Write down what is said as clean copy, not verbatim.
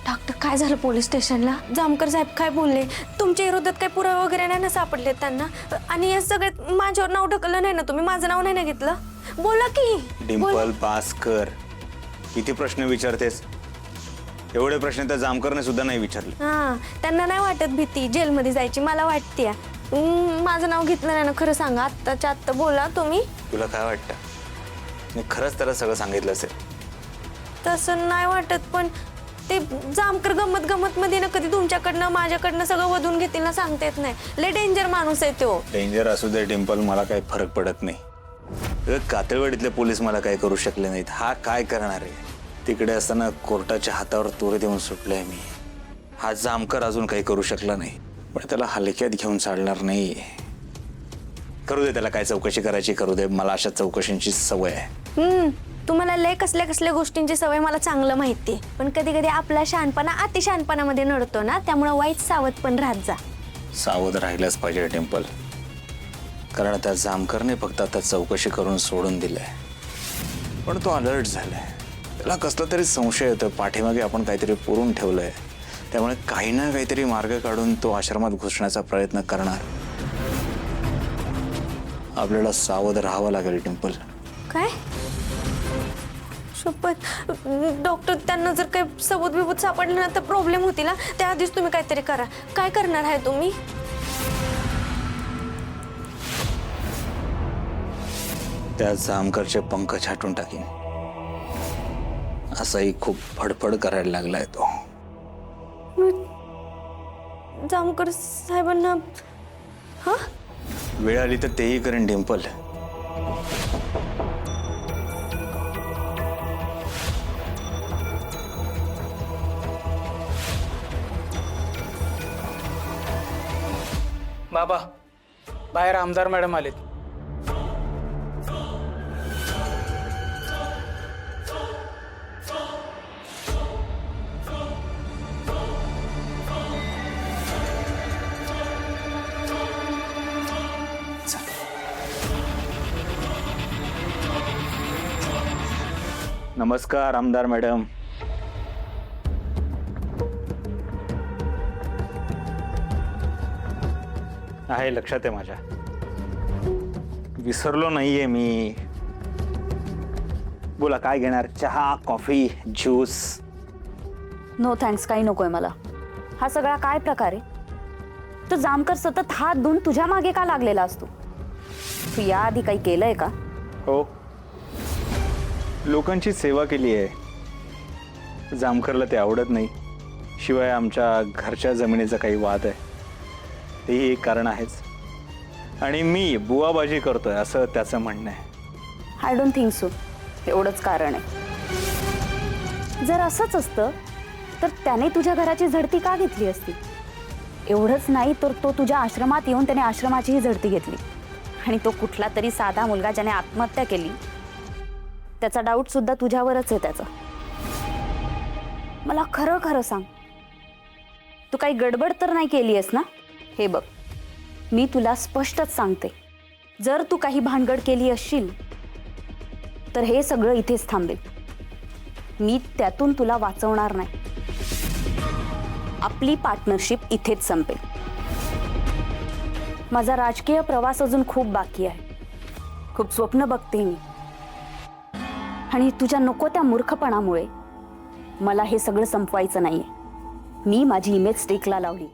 Doctor काय झालं police स्टेशनला? जामकर साहेब काय बोलले? तुमच्या विरोधात काही पुरावे वगैरे नाही ना सापडले त्यांना? आणि हे सगळे माझ्यावर नाव ढकललं नाही ना तुम्ही? माझं नाव नाही ना घेतलं? बोला की डिंपल भास्कर, किती प्रश्न विचारतेस? एवढे प्रश्न तर जामकरने सुद्धा नाही विचारले. हां, त्यांना नाही वाटत भीती जेलमध्ये जायची? मला वाटते. माझं नाव घेतलं नाही ना? खरं सांगा, आत्ताच्या आत्ता बोला तुम्ही. तुला काय वाटतं? मी खरंच त्याला सगळं सांगितलं असेल. तसं नाही वाटत, पण ते जामकर गमत मध्ये ना कधी तुमच्याकडनं माझ्याकडनं सगळं वधून घेतील ना सांगता येत नाही. लय डेंजर माणूस आहे तो. डेंजर असू दे डिंपल, मला काही फरक पडत नाही. कातळवाडीतले पोलीस मला काय करू शकले नाहीत. हा काय करणार आहे? तिकडे असताना कोर्टाच्या हातावर तोरे देऊन सुटलोय मी. हा जामकर अजून काही करू शकला नाही, पण त्याला हलक्यात घेऊन चालणार नाही. करू दे त्याला काय चौकशी करायची करू दे. मला अशा चौकशींची सवय आहे. तुम्हाला लय कसल्या गोष्टींची सवय मला चांगलं माहिती आहे. पण कधी कधी आपला शहाणपणा अतिशहाणपणामध्ये नडतो ना, त्यामुळे वाईट सावध पण राहत जा. सावध राहिलंच पाहिजे डिंपल, कारण त्या जामकरने फक्त आता चौकशी करून सोडून दिलंय, पण तो अलर्ट झालाय. त्याला कसला तरी संशय येतो पाठीमागे आपण काहीतरी पुरून ठेवलंय. त्यामुळे काही ना काहीतरी मार्ग काढून तो आश्रमात घुसण्याचा प्रयत्न करणार. आपल्याला सावध राहावं लागेल डिंपल. काय शपथ डॉक्टर, त्यांना जर काही सबूत सापडले ना तर प्रॉब्लेम होतील ना. त्याआधीच तुम्ही काहीतरी करा. काय करणार आहे तुम्ही? त्या जामकरचे पंख छाटून टाकीन. असाही खूप फडफड करायला लागलाय तो. जामकर साहेबांना हा वेळ आली तर तेही करेन डिंपल. बाबा, बाहेर आमदार मॅडम आलेत. नमस्कार आमदार मॅडम. आहे, लक्षात आहे माझ्या. विसरलो नाहीये मी. बोला, काय घेणार? चहा, कॉफी, ज्यूस? नो थँक्स, काही नकोय मला. हा सगळा काय प्रकार आहे? तो जामकर सतत हात धुवून तुझ्या मागे का लागलेला असतो? तू याआधी काही केलंय का? हो, लोकांची सेवा केली आहे. जामकरला ते आवडत नाही. शिवाय आमच्या घरच्या जमिनीचा काही वाद आहे, तेही एक कारण आहेच. आणि मी बुवाबाजी करतोय असं त्याचं म्हणणं आहे. I don't think so. एवढंच कारण आहे. जर असंच असतं तर त्याने तुझ्या घराची झडती का घेतली असती? एवढंच नाही तर तो तुझ्या आश्रमात येऊन त्याने आश्रमाचीही झडती घेतली. आणि तो कुठला तरी साधा मुलगा ज्याने आत्महत्या केली, त्याचा डाऊट सुद्धा तुझ्यावरच आहे त्याचा. मला खरं खरं सांग, तू काही गडबड तर नाही केली आहेस ना? हे बघ, मी तुला स्पष्टच सांगते, जर तू काही भानगड केली असशील तर हे सगळं इथेच थांबेल. मी त्यातून तुला वाचवणार नाही. आपली पार्टनरशिप इथेच संपेल. माझा राजकीय प्रवास अजून खूप बाकी आहे. खूप स्वप्न बघते मी, आणि तुझ्या नको त्या मूर्खपणामुळे मला हे सगळं संपवायचं नाहीये. मी माझी इमेज स्टेकला लावली.